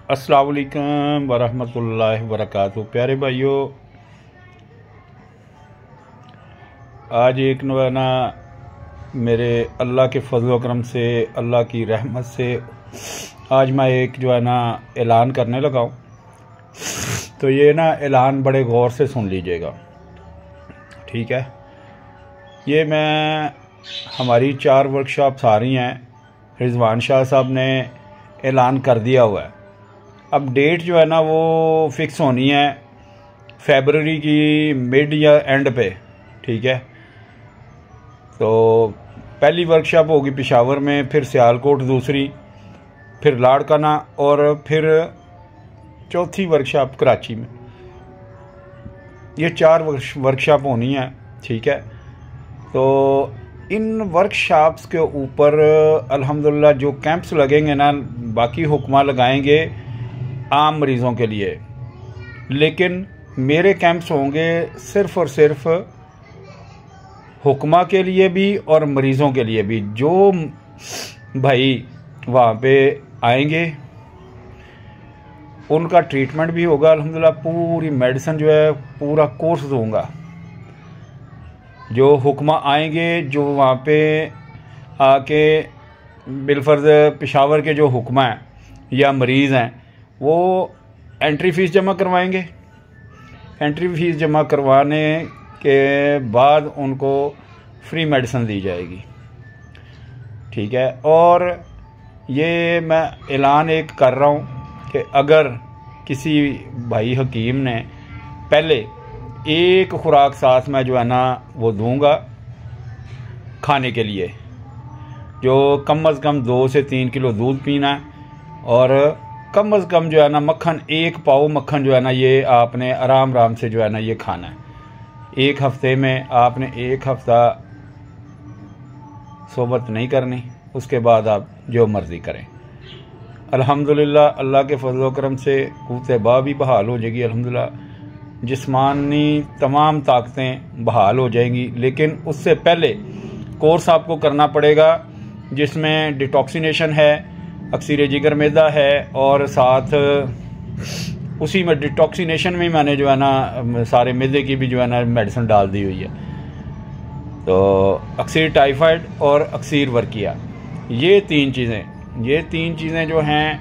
अस्सलाम वालेकुम वरहमतुल्लाहि वबरकातुहू। प्यारे भाइयों, आज एक ना मेरे अल्लाह के फजल व करम से, अल्लाह की रहमत से आज मैं एक ऐलान करने लगा हूँ। तो ये ऐलान बड़े गौर से सुन लीजिएगा, ठीक है। ये हमारी 4 वर्कशॉप्स आ रही हैं। रिजवान शाह साहब ने ऐलान कर दिया हुआ है। अब डेट वो फ़िक्स होनी है फरवरी की मिड या एंड पे, ठीक है। तो पहली वर्कशॉप होगी पेशावर में, फिर सियालकोट दूसरी, फिर लाड़काना और फिर चौथी वर्कशॉप कराची में। ये 4 वर्कशॉप होनी है, ठीक है। तो इन वर्कशॉप्स के ऊपर अल्हम्दुलिल्लाह जो कैंप्स लगेंगे बाकी हुक्मा लगाएंगे आम मरीज़ों के लिए, लेकिन मेरे कैंप्स होंगे सिर्फ़ और सिर्फ हुक्मा के लिए भी और मरीज़ों के लिए भी। जो भाई वहाँ पे आएंगे उनका ट्रीटमेंट भी होगा अल्हम्दुलिल्लाह। पूरी मेडिसिन पूरा कोर्स दूंगा। जो हुक्मा आएंगे, जो वहाँ पे आके बिलफर्ज पेशावर के जो हुक्मा हैं या मरीज़ हैं, वो एंट्री फ़ीस जमा करवाएंगे। एंट्री फ़ीस जमा करवाने के बाद उनको फ्री मेडिसिन दी जाएगी, ठीक है। और ये मैं ऐलान एक कर रहा हूँ कि अगर किसी भाई हकीम ने पहले एक खुराक साथ में वो दूंगा खाने के लिए, जो कम अज़ कम 2 से 3 किलो दूध पीना है और कम अज़ कम मक्खन 1 पाव मक्खन ये आपने आराम से ये खाना है। 1 हफ़्ते में आपने 1 हफ़्ता सोबत नहीं करनी, उसके बाद आप जो मर्ज़ी करें। अल्हम्दुलिल्लाह अल्लाह के फजल व करम से क़ुव्वत बा भी बहाल हो जाएगी। अल्हम्दुलिल्लाह जिस्मानी तमाम ताकतें बहाल हो जाएंगी, लेकिन उससे पहले कोर्स आपको करना पड़ेगा जिसमें डिटॉक्सिनेशन है, अक्सीर जिगर मैदा है, और साथ उसी में डिटॉक्सिनेशन में मैंने सारे मैदे की भी मेडिसिन डाल दी हुई है। तो अक्सीर टाइफाइड और अक्सीर वर्किया, ये तीन चीज़ें जो हैं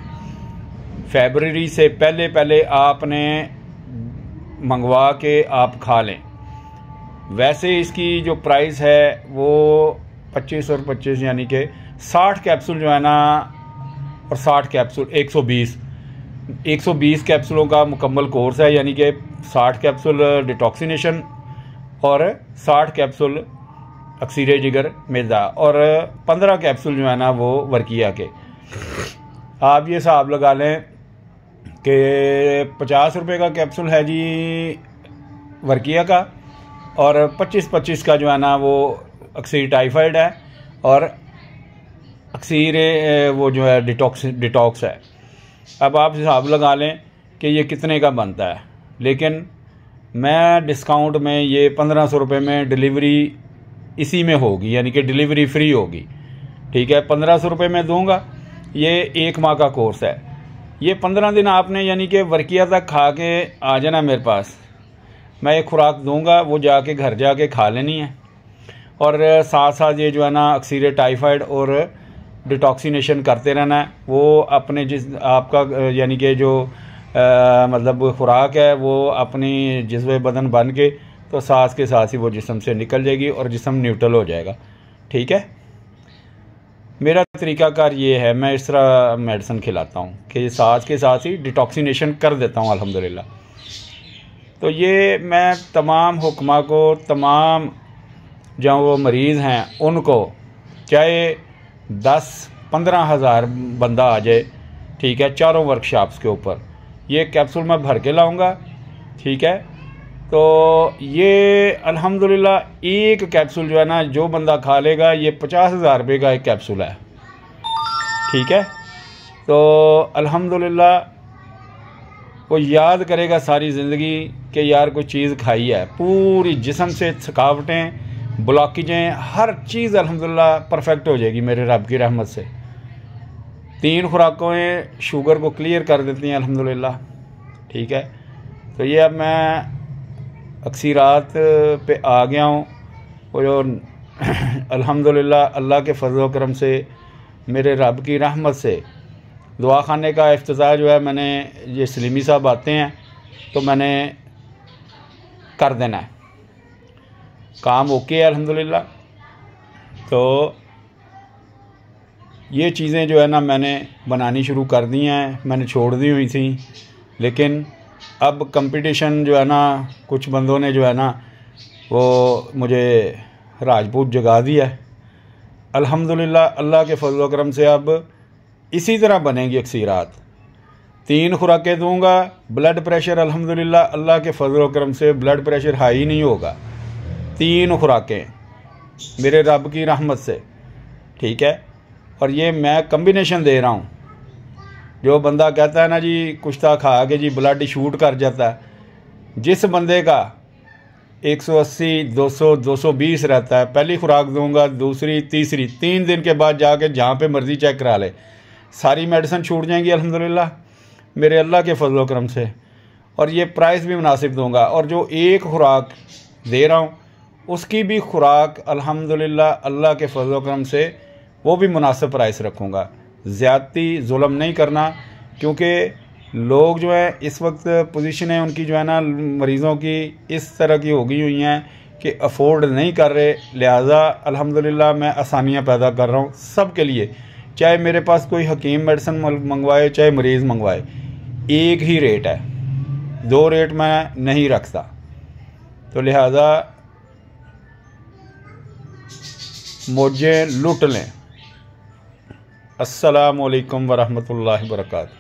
फरवरी से पहले आपने मंगवा के आप खा लें। वैसे इसकी जो प्राइस है वो 25 और 25 यानी कि 60 कैप्सूल और 60 कैप्सूल 120 कैप्सूलों का मुकम्मल कोर्स है। यानी कि 60 कैप्सूल डिटॉक्सिनेशन और 60 कैप्सूल अक्सीर जिगर मैदा और 15 कैप्सूल वो वर्किया के। आप ये हिसाब लगा लें कि 50 रुपये का कैप्सूल है जी वर्किया का, और 25 का वो अक्सीर टाइफाइड है, और अक्सीर वो डिटॉक्स है। अब आप हिसाब लगा लें कि ये कितने का बनता है। लेकिन मैं डिस्काउंट में ये 1500 रुपये में डिलीवरी इसी में होगी, यानी कि डिलीवरी फ्री होगी, ठीक है। 1500 रुपये में दूंगा। ये 1 माह का कोर्स है। ये 15 दिन आपने यानी कि वर्किया तक खा के आ जाना मेरे पास। मैं एक खुराक दूंगा, वो जाके घर जाके खा लेनी है, और साथ साथ ये अक्सीर टाइफाइड और डिटॉक्सिनेशन करते रहना है। वो अपने आपका यानी कि जो मतलब खुराक है वो अपनी जिस्म बदन बन के तो सांस के साथ ही वो जिस्म से निकल जाएगी और जिस्म न्यूट्रल हो जाएगा, ठीक है। मेरा तरीक़ाकार ये है, मैं इस तरह मेडिसिन खिलाता हूँ कि सांस के साथ ही डिटॉक्सिनेशन कर देता हूँ अल्हम्दुलिल्लाह। तो ये मैं तमाम हुक्मा को, तमाम जो वो मरीज़ हैं उनको, चाहे 10-15 हज़ार बंदा आ जाए, ठीक है, 4 वर्कशॉप्स के ऊपर ये कैप्सूल मैं भर के लाऊंगा, ठीक है। तो ये अल्हम्दुलिल्लाह एक कैप्सूल जो बंदा खा लेगा, ये 50,000 रुपये का एक कैप्सूल है, ठीक है। तो अल्हम्दुलिल्लाह वो याद करेगा सारी ज़िंदगी कि यार कोई चीज़ खाई है। पूरी जिस्म से थकावटें, ब्लॉकेजें, हर चीज़ अल्हम्दुलिल्लाह परफेक्ट हो जाएगी मेरे रब की रहमत से। 3 खुराकें शुगर को क्लियर कर देती हैं अल्हम्दुलिल्लाह। ठीक है, तो ये अब मैं अक्सीरात पे आ गया हूँ। वो जो अल्हम्दुलिल्लाह अल्लाह के फजल व करम से, मेरे रब की रहमत से दुआ खाने का इफ्तिताह जो है, मैंने ये सलीमी साहब आते हैं तो मैंने कर देना है, काम ओके है अल्हम्दुलिल्लाह। तो ये चीज़ें जो है ना मैंने बनानी शुरू कर दी हैं, मैंने छोड़ दी हुई थी, लेकिन अब कंपटीशन जो है ना, कुछ बंदों ने जो है ना वो मुझे राजपूत जगा दिया है अल्हम्दुलिल्लाह। अल्लाह के फजल व करम से अब इसी तरह बनेंगी अक्सीरात। 3 खुराकें दूंगा, ब्लड प्रेशर अल्हम्दुलिल्लाह अल्लाह के फजल व करम से ब्लड प्रेशर हाई नहीं होगा। 3 खुराकें मेरे रब की रहमत से। ठीक है, और ये मैं कम्बिनेशन दे रहा हूँ। जो बंदा कहता है ना जी कुश्ता खा के जी ब्लड शूट कर जाता है, जिस बंदे का 180 200 220 रहता है, पहली खुराक दूंगा, दूसरी तीसरी 3 दिन के बाद जाके जहाँ पे मर्ज़ी चेक करा ले, सारी मेडिसिन छूट जाएंगी अल्हम्दुलिल्लाह मेरे अल्लाह के फजल व करम से। और ये प्राइस भी मुनासिब दूंगा, और जो 1 खुराक दे रहा हूँ उसकी भी खुराक अल्हम्दुलिल्लाह अल्लाह के फजल व करम से वो भी मुनासिब प्राइस रखूँगा। ज़्यादती जुल्म नहीं करना, क्योंकि लोग जो है इस वक्त पोजीशनें उनकी जो है ना मरीज़ों की इस तरह की हो गई हुई हैं कि अफोर्ड नहीं कर रहे। लिहाजा अल्हम्दुलिल्लाह मैं आसानियाँ पैदा कर रहा हूँ सब के लिए, चाहे मेरे पास कोई हकीम मेडिसिन मंगवाए चाहे मरीज़ मंगवाए, एक ही रेट है, 2 रेट मैं नहीं रखता। तो लिहाजा मुझे लूट लें। अस्सलामु अलैकुम वरहमतुल्लाहि वबरकातुहू।